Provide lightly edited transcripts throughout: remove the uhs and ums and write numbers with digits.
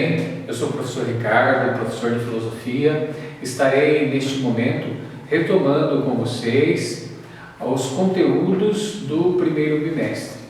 bem? Eu sou o professor Ricardo, professor de filosofia. Estarei neste momento retomando com vocês os conteúdos do primeiro bimestre.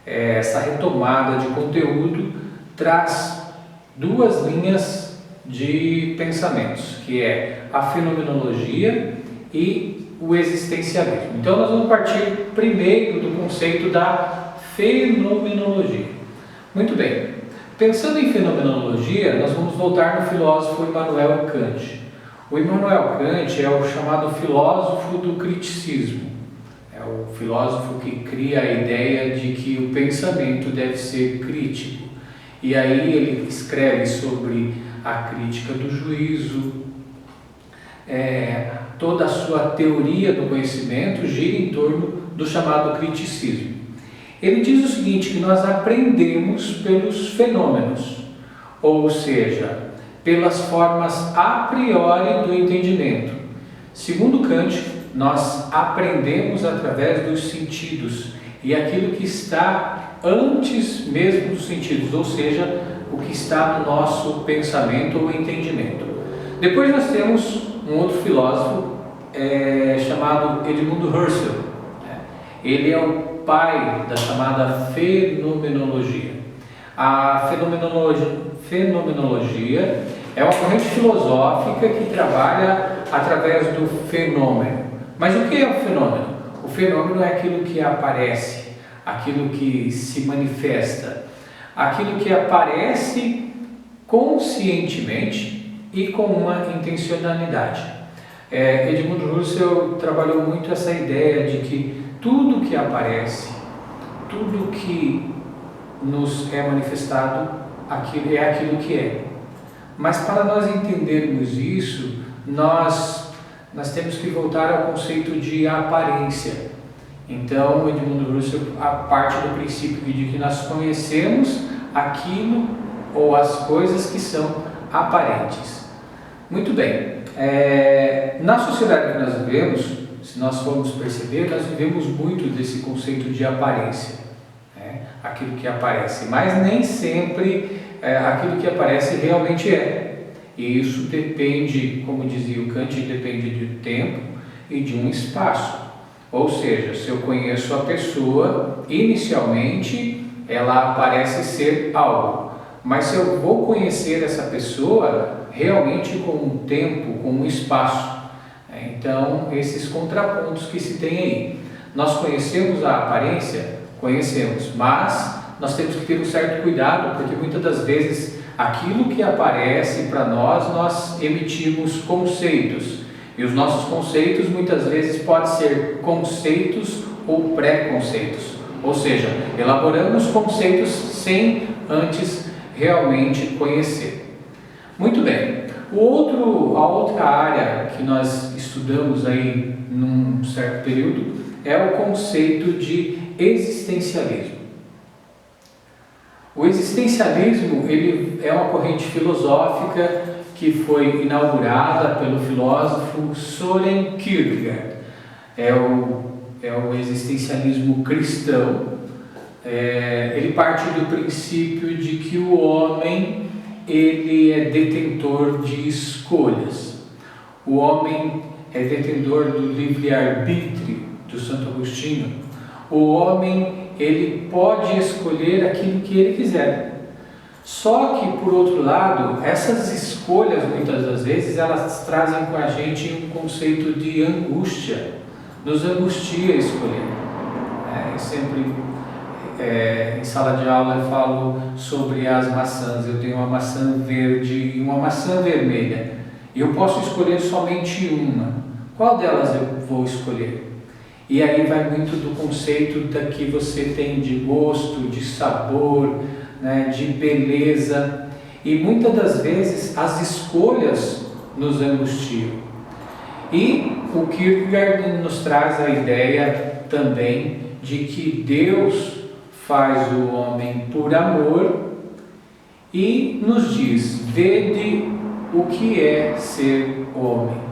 Essa retomada de conteúdo traz duas linhas de pensamentos, que é a fenomenologia e o existencialismo. Então nós vamos partir primeiro do conceito da fenomenologia. Muito bem, pensando em fenomenologia, nós vamos voltar no filósofo Immanuel Kant. O Immanuel Kant é o chamado filósofo do criticismo. É o filósofo que cria a ideia de que o pensamento deve ser crítico. E aí ele escreve sobre a crítica do juízo. Toda a sua teoria do conhecimento gira em torno do chamado criticismo. Ele diz o seguinte, que nós aprendemos pelos fenômenos, ou seja, pelas formas a priori do entendimento. Segundo Kant, nós aprendemos através dos sentidos e aquilo que está antes mesmo dos sentidos, ou seja, o que está no nosso pensamento ou entendimento. Depois nós temos um outro filósofo chamado Edmund Husserl. Ele é o pai da chamada fenomenologia. A fenomenologia é uma corrente filosófica que trabalha através do fenômeno. Mas o que é o fenômeno? O fenômeno é aquilo que aparece, aquilo que se manifesta, aquilo que aparece conscientemente e com uma intencionalidade. Edmund Husserl trabalhou muito essa ideia de que tudo que aparece, tudo que nos é manifestado, é aquilo que é. Mas para nós entendermos isso, nós temos que voltar ao conceito de aparência. Então, Edmund Husserl parte do princípio de que nós conhecemos aquilo ou as coisas que são aparentes. Muito bem, na sociedade que nós vivemos, se nós formos perceber, nós vivemos muito desse conceito de aparência, aquilo que aparece, mas nem sempre aquilo que aparece realmente é. E isso depende, como dizia o Kant, depende de tempo e de um espaço. Ou seja, se eu conheço a pessoa, inicialmente ela parece ser algo, mas se eu vou conhecer essa pessoa realmente com um tempo, com um espaço. Então, esses contrapontos que se tem aí. Nós conhecemos a aparência? Conhecemos, mas nós temos que ter um certo cuidado, porque muitas das vezes aquilo que aparece para nós emitimos conceitos. E os nossos conceitos muitas vezes podem ser conceitos ou pré-conceitos. Ou seja, elaboramos conceitos sem antes realmente conhecer. Muito bem. A outra área que nós estudamos aí num certo período é o conceito de existencialismo. O existencialismo ele é uma corrente filosófica que foi inaugurada pelo filósofo Søren Kierkegaard. É o existencialismo cristão. Ele parte do princípio de que o homem ele é detentor de escolhas. O homem é detentor do livre-arbítrio do Santo Agostinho. O homem ele pode escolher aquilo que ele quiser. Só que, por outro lado, essas escolhas, muitas das vezes, elas trazem com a gente um conceito de angústia. Nos angustia escolher. Em sala de aula eu falo sobre as maçãs. Eu tenho uma maçã verde e uma maçã vermelha. E eu posso escolher somente uma. Qual delas eu vou escolher? E aí vai muito do conceito que você tem de gosto, de sabor, de beleza. E muitas das vezes as escolhas nos angustiam. E o Kierkegaard nos traz a ideia também de que Deus faz o homem por amor e nos diz: vede o que é ser homem.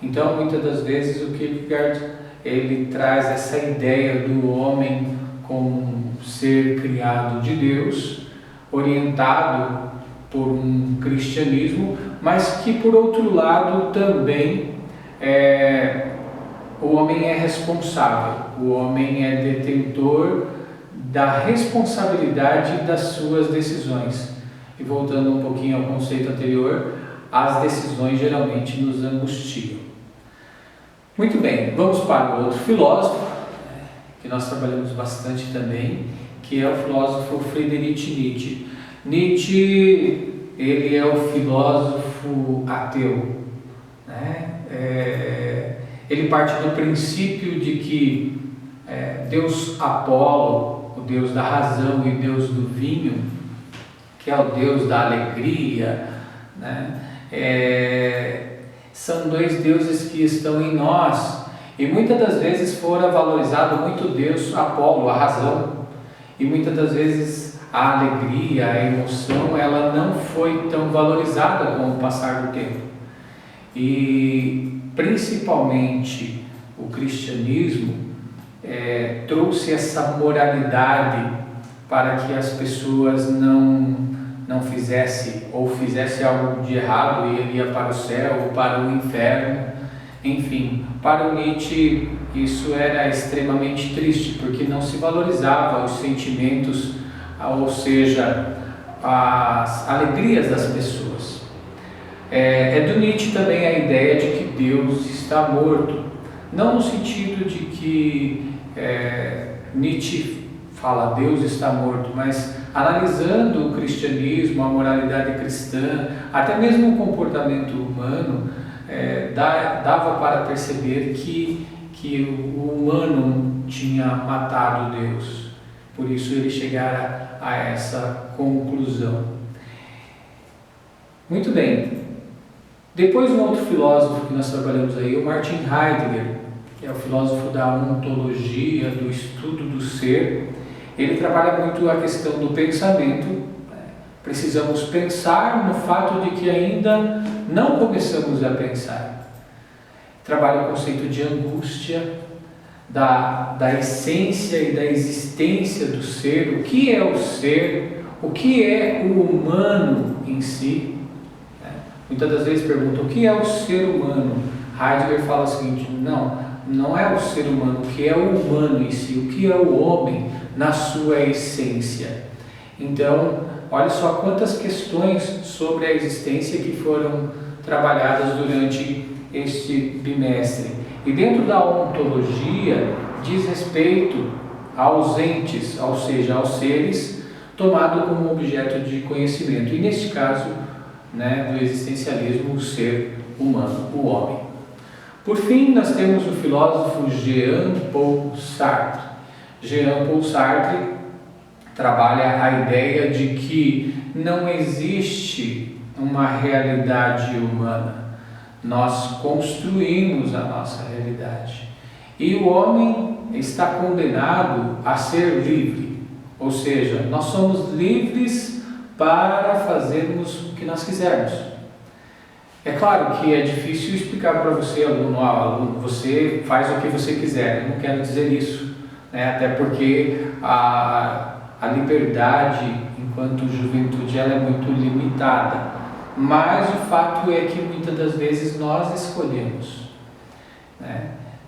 Então, muitas das vezes o Kierkegaard ele traz essa ideia do homem como um ser criado de Deus, orientado por um cristianismo, mas que por outro lado também o homem é responsável, o homem é detentor da responsabilidade das suas decisões. E voltando um pouquinho ao conceito anterior, as decisões geralmente nos angustiam. Muito bem, vamos para o outro filósofo, que nós trabalhamos bastante também, que é o filósofo Friedrich Nietzsche. Nietzsche, ele é o filósofo ateu, né? Ele parte do princípio de que Deus Apolo, o Deus da razão, e Deus do vinho, que é o Deus da alegria, né? São dois deuses que estão em nós, e muitas das vezes fora valorizado muito Deus Apolo, a razão, e muitas das vezes a alegria, a emoção, ela não foi tão valorizada com o passar do tempo. E principalmente o cristianismo trouxe essa moralidade para que as pessoas não fizessem ou fizesse algo de errado e iria para o céu ou para o inferno. Enfim, para o Nietzsche isso era extremamente triste, porque não se valorizava os sentimentos, ou seja, as alegrias das pessoas. Do Nietzsche também a ideia de que Deus está morto, não no sentido de que Nietzsche fala Deus está morto, mas analisando o cristianismo, a moralidade cristã, até mesmo o comportamento humano, dava para perceber que o humano tinha matado Deus. Por isso ele chegara a essa conclusão. Muito bem. Depois um outro filósofo que nós trabalhamos aí, o Martin Heidegger, que é o filósofo da ontologia, do estudo do ser. Ele trabalha muito a questão do pensamento. Precisamos pensar no fato de que ainda não começamos a pensar. Trabalha o conceito de angústia, da essência e da existência do ser, o que é o ser, o que é o humano em si. Muitas das vezes perguntam o que é o ser humano. Heidegger fala o seguinte: não é o ser humano, o que é o humano em si, o que é o homem na sua essência. Então, olha só quantas questões sobre a existência que foram trabalhadas durante este bimestre. E dentro da ontologia diz respeito aos entes, ou seja, aos seres, tomado como objeto de conhecimento. E neste caso, do existencialismo, o ser humano, o homem. Por fim, nós temos o filósofo Jean-Paul Sartre. Jean-Paul Sartre trabalha a ideia de que não existe uma realidade humana. Nós construímos a nossa realidade. E o homem está condenado a ser livre. Ou seja, nós somos livres para fazermos o que nós quisermos. É claro que é difícil explicar para você, aluno, você faz o que você quiser. Eu não quero dizer isso, até porque a liberdade enquanto juventude ela é muito limitada. Mas o fato é que muitas das vezes nós escolhemos,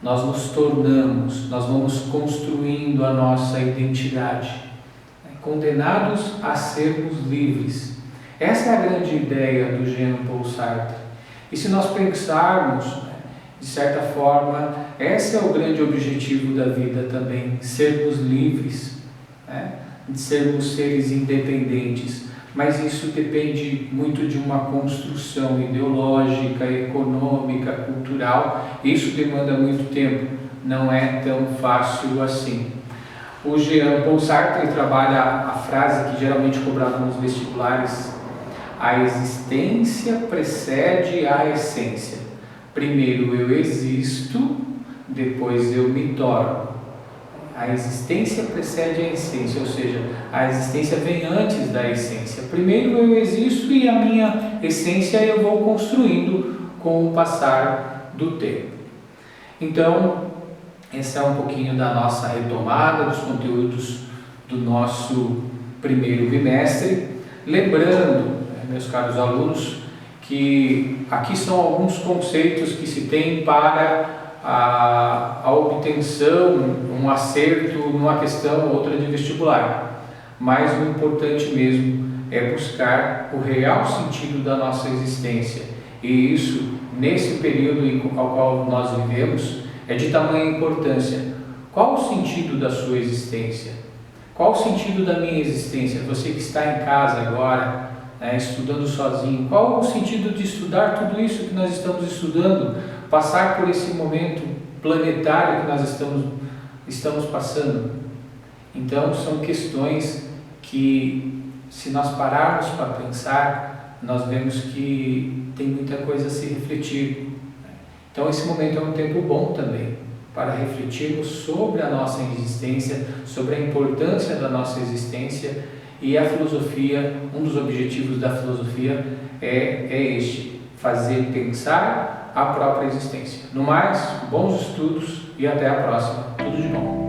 nós nos tornamos, nós vamos construindo a nossa identidade, condenados a sermos livres. Essa é a grande ideia do Jean-Paul Sartre. E se nós pensarmos, de certa forma, esse é o grande objetivo da vida também, sermos livres, de sermos seres independentes. Mas isso depende muito de uma construção ideológica, econômica, cultural. Isso demanda muito tempo, não é tão fácil assim. O Jean-Paul Sartre trabalha a frase que geralmente é cobrada nos vestibulares: a existência precede a essência. Primeiro eu existo, depois eu me torno. A existência precede a essência, ou seja, a existência vem antes da essência. Primeiro eu existo e a minha essência eu vou construindo com o passar do tempo. Então, esse é um pouquinho da nossa retomada dos conteúdos do nosso primeiro bimestre. Lembrando, meus caros alunos, que aqui são alguns conceitos que se tem para a obtenção, um acerto numa questão ou outra de vestibular, mas o importante mesmo é buscar o real sentido da nossa existência, e isso, nesse período ao qual nós vivemos, é de tamanha importância. Qual o sentido da sua existência? Qual o sentido da minha existência? Você que está em casa agora, estudando sozinho, qual o sentido de estudar tudo isso que nós estamos estudando, passar por esse momento planetário que nós estamos passando? Então, são questões que, se nós pararmos para pensar, nós vemos que tem muita coisa a se refletir. Então, esse momento é um tempo bom também para refletirmos sobre a nossa existência, sobre a importância da nossa existência. E a filosofia, um dos objetivos da filosofia é este: fazer pensar a própria existência. No mais, bons estudos e até a próxima. Tudo de bom.